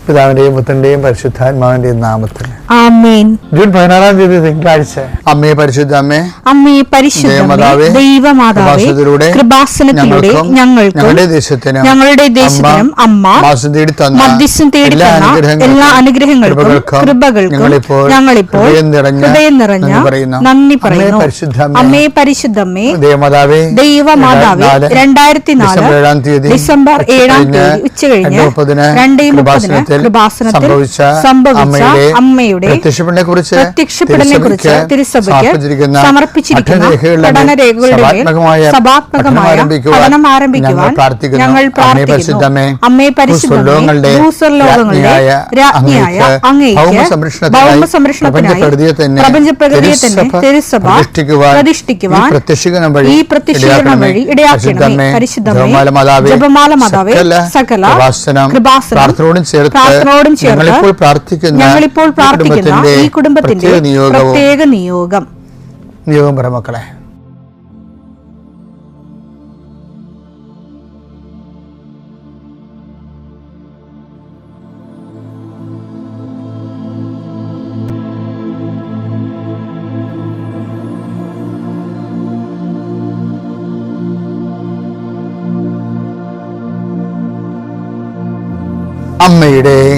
പിതാവിന്റെയും പുത്രന്റെയും പരിശുദ്ധാത്മാവിന്റെയും നാമത്തിൽ ആമേൻ. ജൂൺ 16 തീയതി തിങ്കളാഴ്ച. അമ്മേ പരിശുദ്ധ അമ്മേ, അമ്മേ പരിശുദ്ധമേ, ദൈവമാതാവേ, കൃപാസനത്തിലൂടെ ഞങ്ങളുടെ ദേശത്തിനും അമ്മ മധ്യസ്ഥം തേടി തന്ന എല്ലാ അനുഗ്രഹങ്ങൾക്കും കൃപകൾക്കും ഞങ്ങളിപ്പോൾ ഹൃദയം നിറഞ്ഞ നന്ദി പറയുന്നു. അമ്മേ പരിശുദ്ധമേ, ദൈവമാതാവേ, 2004 ഡിസംബർ 7 ഉച്ചകഴിഞ്ഞ് 2:30 കൃപാസനത്തിൽ സംഭവിച്ച അമ്മയുടെ പ്രത്യക്ഷപ്പെടലിനെക്കുറിച്ച് തിരുസഭയ്ക്ക് സമർപ്പിച്ചിരിക്കുന്ന പഠനരേഖകളുടെ മേൽ സഭാത്മകമായ പഠനം ആരംഭിക്കുവാൻ ഞങ്ങൾ പ്രാർത്ഥിക്കുന്നു. അമ്മേ പരിശുദ്ധമേ, ഭൂസ്വർലോകങ്ങളുടെ രാജ്ഞിയായ അങ്ങേയ്ക്ക് ഭൗമസംരക്ഷണത്തിനായി പ്രപഞ്ചപ്രകൃതിയെ തന്നെ തിരുസഭ പ്രതിഷ്ഠിക്കുവാൻ ഈ പ്രത്യക്ഷീകരണം വഴി ഇടയാക്കണമേ. പരിശുദ്ധമേ, ജപമാല മാതാവേ, സകല കൃപാസനം പ്രാർത്ഥനയോടും ചേർത്ത് ഞങ്ങളിപ്പോൾ പ്രാർത്ഥിക്കുന്ന ഈ കുടുംബത്തിന്റെ പ്രത്യേക നിയോഗം മക്കളെ.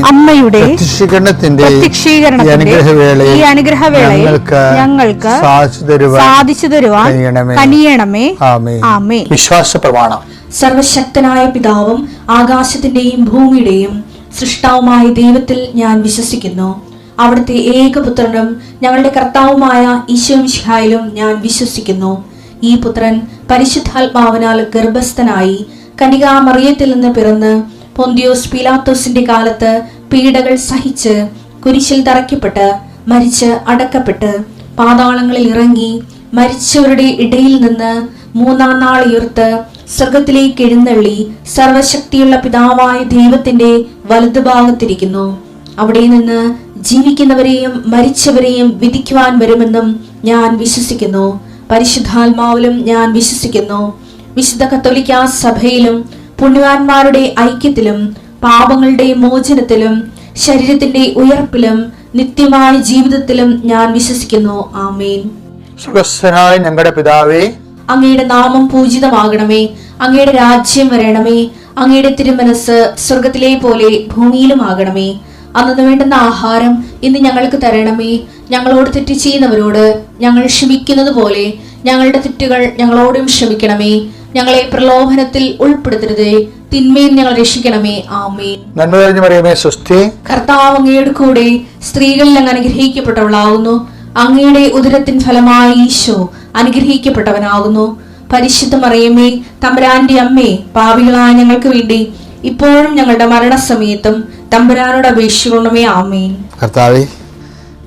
അമ്മയുടെ പ്രത്യക്ഷീകരണത്തിന്റെ ഈ അനുഗ്രഹവേളയിൽ ഞങ്ങൾക്ക് സാധിച്ചു തരുവാൻ കനിയണമേ. ആമേൻ. വിശ്വാസ പ്രമാണം. സർവശക്തനായ പിതാവും ആകാശത്തിന്റെയും ഭൂമിയുടെയും സൃഷ്ടാവുമായ ദൈവത്തിൽ ഞാൻ വിശ്വസിക്കുന്നു. അവിടുത്തെ ഏകപുത്രനും ഞങ്ങളുടെ കർത്താവുമായ ഈശോമിശിഹായിലും ഞാൻ വിശ്വസിക്കുന്നു. ഈ പുത്രൻ പരിശുദ്ധാത്മാവിനാൽ ഗർഭസ്ഥനായി കന്യകാമറിയത്തിൽ നിന്ന് പിറന്ന് പൊന്തിയോസ് പീലാത്തോസിന്റെ കാലത്ത് പീഡകൾ സഹിച്ച് കുരിശിൽ തറയ്ക്കപ്പെട്ട് മരിച്ച് അടക്കപ്പെട്ട് പാതാളങ്ങളിൽ ഇറങ്ങി മരിച്ചവരുടെ ഇടയിൽ നിന്ന് 3-ാം നാൾ ഉയർത്ത് സ്വർഗത്തിലേക്ക് എഴുന്നള്ളി സർവശക്തിയുള്ള പിതാവായ ദൈവത്തിന്റെ വലതുഭാഗത്തിരിക്കുന്നു. അവിടെ നിന്ന് ജീവിക്കുന്നവരെയും മരിച്ചവരെയും വിധിക്കുവാൻ വരുമെന്നും ഞാൻ വിശ്വസിക്കുന്നു. പരിശുദ്ധാത്മാവിലും ഞാൻ വിശ്വസിക്കുന്നു. വിശുദ്ധ കത്തോലിക്കാ സഭയിലും പുണ്യവാന്മാരുടെ ഐക്യത്തിലും പാപങ്ങളുടെ മോചനത്തിലും ശരീരത്തിന്റെ ഉയർപ്പിലും നിത്യമായ ജീവിതത്തിലും ഞാൻ വിശ്വസിക്കുന്നു. ആമേൻ. സുഖസ്ഥനായ ഞങ്ങളുടെ പിതാവേ, അങ്ങയുടെ നാമം പൂജിതമാകണമേ. അങ്ങയുടെ രാജ്യം വരണമേ. അങ്ങയുടെ തിരുമനസ് സ്വർഗത്തിലെ പോലെ ഭൂമിയിലും ആകണമേ. അന്നു വേണ്ടുന്ന ആഹാരം ഇന്ന് ഞങ്ങൾക്ക് തരണമേ. ഞങ്ങളോട് തെറ്റ് ചെയ്യുന്നവരോട് ഞങ്ങൾ ക്ഷമിക്കുന്നത് പോലെ ഞങ്ങളുടെ തെറ്റുകൾ ഞങ്ങളോടും ക്ഷമിക്കണമേ. ഞങ്ങളെ പ്രലോഭനത്തിൽ ഉൾപ്പെടുത്തരുതേ, തിന്മയിൽ ഞങ്ങൾ രക്ഷിക്കണമേ. ആമേൻ. നന്മ നിറഞ്ഞ മറിയമേ, സ്വസ്തി. കർത്താവ് അങ്ങയുടെ കൂടെ സ്ത്രീകളിൽ അങ്ങ് അനുഗ്രഹിക്കപ്പെട്ടവളാകുന്നു. അങ്ങയുടെ ഉദരത്തിൻ ഫലമായി ഈശോ അനുഗ്രഹിക്കപ്പെട്ടവനാകുന്നു. പരിശുദ്ധ മറിയമേ, തമ്പുരാന്റെ അമ്മേ, പാപികളായ ഞങ്ങൾക്ക് വേണ്ടി ഇപ്പോഴും ഞങ്ങളുടെ മരണസമയത്തും തമ്പുരാനോട് അപേക്ഷിക്കണമേ. ആമേൻ. കർത്താവേ,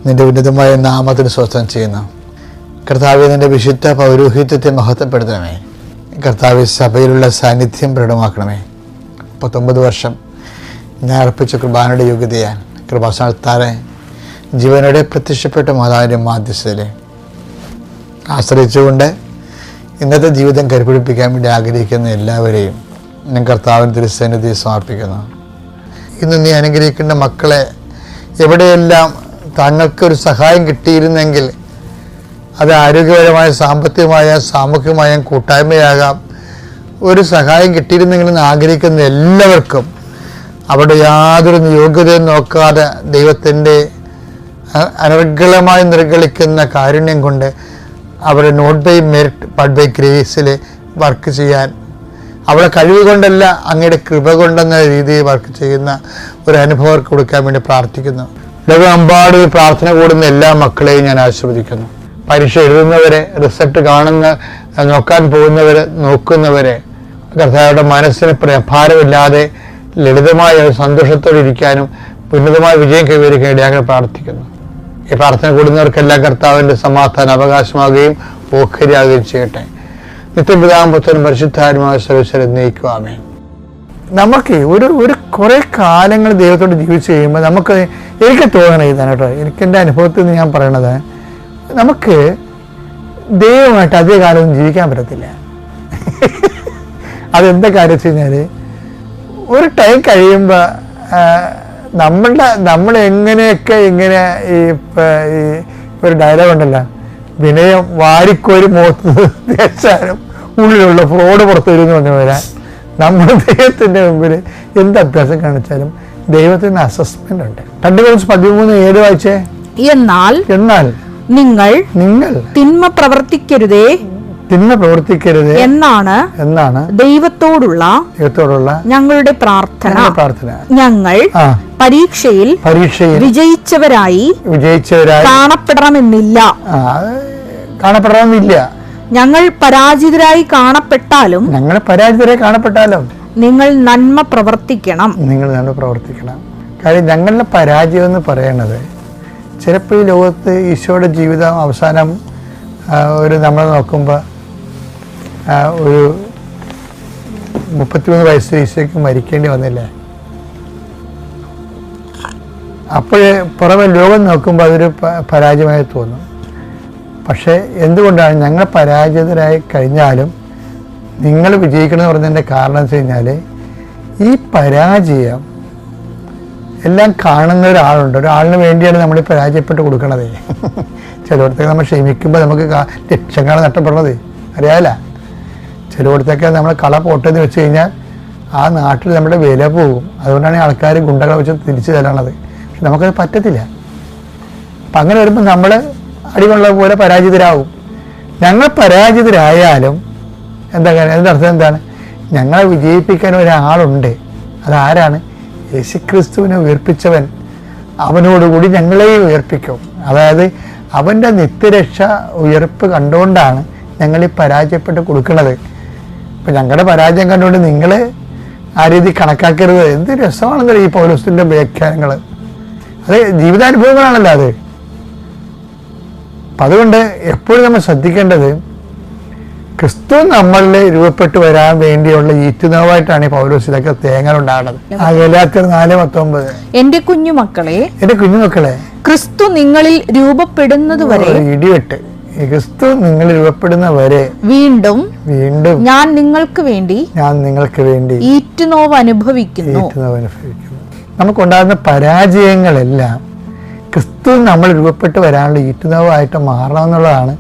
നിന്റെ ഉന്നതമായ നാമത്തിന് സ്വസ്ഥം ചെയ്യുന്നു. കർത്താവേ, നിന്റെ വിശുദ്ധ പൗരോഹിത്യത്തെ മഹത്വപ്പെടുത്തണമേ. കർത്താവേ, സഭയിലുള്ള സാന്നിധ്യം പ്രകടമാക്കണമേ. 19 വർഷം ഞാൻ അർപ്പിച്ച കുർബാനയുടെ യോഗ്യതയാൽ കൃപാസനത്താറെ ജീവനോടെ പ്രത്യക്ഷപ്പെട്ട മാതാവിൻ്റെ മാധ്യസ്ഥതയെ ആശ്രയിച്ചുകൊണ്ട് ഇന്നത്തെ ജീവിതം കരുപിടിപ്പിക്കാൻ വേണ്ടി ആഗ്രഹിക്കുന്ന എല്ലാവരെയും ഞാൻ കർത്താവിന് തിരുസന്നിധിയിൽ സമർപ്പിക്കുന്നു. ഇന്ന് നീ അനുഗ്രഹിക്കേണ്ട മക്കളെ എവിടെയെല്ലാം താങ്കൾക്കൊരു സഹായം കിട്ടിയിരുന്നെങ്കിൽ അത് ആരോഗ്യപരമായ, സാമ്പത്തികമായ, സാമൂഹികമായ, കൂട്ടായ്മയാകാം, ഒരു സഹായം കിട്ടിയിരുന്നെങ്കിലെന്ന് ആഗ്രഹിക്കുന്ന എല്ലാവർക്കും അവിടെ യാതൊരു യോഗ്യതയും നോക്കാതെ ദൈവത്തിൻ്റെ അനർഗളമായി നിർഗളിക്കുന്ന കാരുണ്യം കൊണ്ട് അവിടെ not by merit but by ഗ്രേസിൽ വർക്ക് ചെയ്യാൻ, അവിടെ കഴിവ് കൊണ്ടല്ല അങ്ങയുടെ കൃപ കൊണ്ടെന്ന രീതിയിൽ വർക്ക് ചെയ്യുന്ന ഒരു അനുഭവം കൊടുക്കാൻ വേണ്ടി പ്രാർത്ഥിക്കുന്നു. ലോകമെമ്പാടും പ്രാർത്ഥന കൂടുന്ന എല്ലാ മക്കളെയും ഞാൻ ആശീർവദിക്കുന്നു. പരീക്ഷ എഴുതുന്നവരെ, റിസൾട്ട് നോക്കാൻ പോകുന്നവരെ, നോക്കുന്നവരെ കർത്താവരുടെ മനസ്സിന് പ്രഭാരമില്ലാതെ ലളിതമായ സന്തോഷത്തോടെ ഇരിക്കാനും ഉന്നതമായ വിജയം കൈവരിക്കാൻ ഇടയാക്കാൻ പ്രാർത്ഥിക്കുന്നു. ഈ പ്രാർത്ഥന കൂടുന്നവർക്കെല്ലാം കർത്താവിൻ്റെ സമാധാനം അവകാശമാകുകയും ഓഹരിയാകുകയും ചെയ്യട്ടെ. നിത്യപിതാവും പുത്രനും പരിശുദ്ധാത്മാവുമായ സർവ്വശക്തനും എന്നേക്കുമാമേൻ. നമുക്ക് ഒരു കുറേ കാലങ്ങൾ ദൈവത്തോട് ജീവിച്ച് കഴിയുമ്പോൾ എനിക്ക് തോന്നണം ഇതാണ് കേട്ടോ, എനിക്കെൻ്റെ അനുഭവത്തിൽ നിന്ന് ഞാൻ പറയണത്, നമുക്ക് ദൈവമായിട്ട് അധിക കാലമൊന്നും ജീവിക്കാൻ പറ്റത്തില്ല. അതെന്താ കാര്യം വെച്ച് കഴിഞ്ഞാൽ ഒരു ടൈം കഴിയുമ്പോൾ നമ്മൾ എങ്ങനെയൊക്കെ ഇങ്ങനെ ഈ ഒരു ഡയലോഗ് ഉണ്ടല്ലോ, വിനയം വാരിക്കോരി മുഖത്ത് തേച്ചാലും ഉള്ളിലുള്ള ഫ്രോഡ് പുറത്തു വരുമെന്ന് പറഞ്ഞു വരാൻ, നമ്മൾ ദൈവത്തിൻ്റെ മുമ്പിൽ എന്ത് അഭ്യാസം കാണിച്ചാലും ദൈവത്തിന് അസസ്മെന്റ് ഉണ്ട്. 2 Corinthians 13:7 വായിച്ചേ. എന്നാൽ നിങ്ങൾ തിന്മ പ്രവർത്തിക്കരുതേ എന്നാണ് ദൈവത്തോടുള്ള ഞങ്ങളുടെ പ്രാർത്ഥന. ഞങ്ങൾ പരീക്ഷയിൽ വിജയിച്ചവരായി കാണപ്പെടണമെന്നില്ല. ഞങ്ങൾ പരാജിതരായി കാണപ്പെട്ടാലും നിങ്ങൾ നന്മ പ്രവർത്തിക്കണം. കാര്യം ഞങ്ങളുടെ പരാജയം എന്ന് പറയണത് ചിലപ്പോൾ ഈ ലോകത്ത് ഈശോയുടെ ജീവിതം അവസാനം നമ്മൾ നോക്കുമ്പോൾ ഒരു 33 വയസ്സിൽ ഈശോയ്ക്ക് മരിക്കേണ്ടി വന്നില്ലേ. അപ്പോഴേ പുറമെ ലോകം നോക്കുമ്പോൾ അതൊരു പരാജയമായി തോന്നും. പക്ഷേ എന്തുകൊണ്ടാണ് ഞങ്ങൾ പരാജിതരായി കഴിഞ്ഞാലും നിങ്ങൾ വിജയിക്കണമെന്ന് പറഞ്ഞതിൻ്റെ കാരണം എന്ന് വെച്ച് കഴിഞ്ഞാൽ ഈ പരാജയം എല്ലാം കാണുന്ന ഒരാളിന് വേണ്ടിയാണ് നമ്മൾ ഈ പരാജയപ്പെട്ട് കൊടുക്കണത്. ചിലയിടത്തൊക്കെ നമ്മൾ ക്ഷമിക്കുമ്പോൾ നമുക്ക് ലക്ഷങ്ങളാണ് നഷ്ടപ്പെടുന്നത്, അറിയാമല്ല. ചിലയിടത്തൊക്കെ നമ്മൾ കള പോട്ടെന്ന് വെച്ച് കഴിഞ്ഞാൽ ആ നാട്ടിൽ നമ്മുടെ വില പോകും. അതുകൊണ്ടാണ് ആൾക്കാർ ഗുണ്ടകളെ വെച്ച് തിരിച്ചു തരണത്. പക്ഷെ നമുക്കത് പറ്റത്തില്ല. അപ്പം അങ്ങനെ വരുമ്പോൾ നമ്മൾ അടികൊള്ള പോലെ പരാജിതരാകും. ഞങ്ങൾ പരാജിതരായാലും അതിൻ്റെ അർത്ഥം എന്താണ്? ഞങ്ങളെ വിജയിപ്പിക്കാൻ ഒരാളുണ്ട്. അതാരാണ്? യേശുക്രിസ്തുവിനെ ഉയർപ്പിച്ചവൻ. അവനോടുകൂടി ഞങ്ങളെയും ഉയർപ്പിക്കും. അതായത് അവൻ്റെ നിത്യരക്ഷ ഉയർപ്പ് കണ്ടുകൊണ്ടാണ് ഞങ്ങൾ ഈ പരാജയപ്പെട്ട് കൊടുക്കുന്നത്. ഇപ്പം ഞങ്ങളുടെ പരാജയം കണ്ടുകൊണ്ട് നിങ്ങൾ ആ രീതി കണക്കാക്കരുത്. എന്ത് രസമാണെന്നല്ലോ ഈ പൗലോസിൻ്റെ വ്യാഖ്യാനങ്ങൾ. അത് ജീവിതാനുഭവങ്ങളാണല്ലോ അത്. അപ്പം അതുകൊണ്ട് എപ്പോഴും നമ്മൾ ശ്രദ്ധിക്കേണ്ടത് ക്രിസ്തു നമ്മളിൽ രൂപപ്പെട്ടു വരാൻ വേണ്ടിയുള്ള ഈറ്റുനോവായിട്ടാണ് ഈ പൗലോസ് ഇതൊക്കെ തേങ്ങലുണ്ടാകുന്നത്. ഗലാത്യർ 4:19 എന്റെ കുഞ്ഞുമക്കളെ ക്രിസ്തു നിങ്ങളിൽ രൂപപ്പെടുന്നത് വരെ ഇടിവെട്ട് ക്രിസ്തു നിങ്ങൾ രൂപപ്പെടുന്ന വരെ വീണ്ടും ഞാൻ നിങ്ങൾക്ക് വേണ്ടി ഈറ്റുനോവ് അനുഭവിക്കുന്നു. നമുക്കുണ്ടാകുന്ന പരാജയങ്ങളെല്ലാം ക്രിസ്തു നമ്മൾ രൂപപ്പെട്ട് വരാനുള്ള ഈറ്റുനോവായിട്ട് മാറണമെന്നുള്ളതാണ്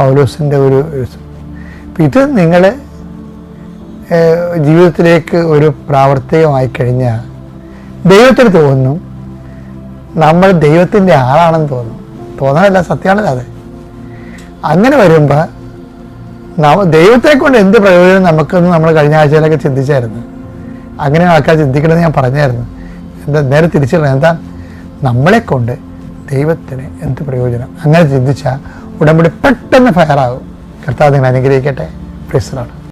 പൗലോസിൻ്റെ ഒരു. ഇത് നിങ്ങൾ ജീവിതത്തിലേക്ക് ഒരു പ്രാവർത്തികമായി കഴിഞ്ഞാൽ ദൈവത്തിന് തോന്നും നമ്മൾ ദൈവത്തിൻ്റെ ആളാണെന്ന് തോന്നാനല്ല, സത്യമാണല്ലോ അത്. അങ്ങനെ വരുമ്പോൾ ദൈവത്തെ കൊണ്ട് എന്ത് പ്രയോജനം നമുക്കെന്ന് നമ്മൾ കഴിഞ്ഞ ആഴ്ചയിലൊക്കെ ചിന്തിച്ചായിരുന്നു. അങ്ങനെ ആൾക്കാർ ചിന്തിക്കണമെന്ന് ഞാൻ പറഞ്ഞായിരുന്നു. നേരെ തിരിച്ചുള്ള എന്താ, നമ്മളെ കൊണ്ട് ദൈവത്തിന് എന്ത് പ്രയോജനം? അങ്ങനെ ചിന്തിച്ചാൽ ഉടമ്പടി പെട്ടെന്ന് ഫയറാകും. കർത്താവ് നിങ്ങൾ അനുഗ്രഹിക്കട്ടെ. Praise the Lord.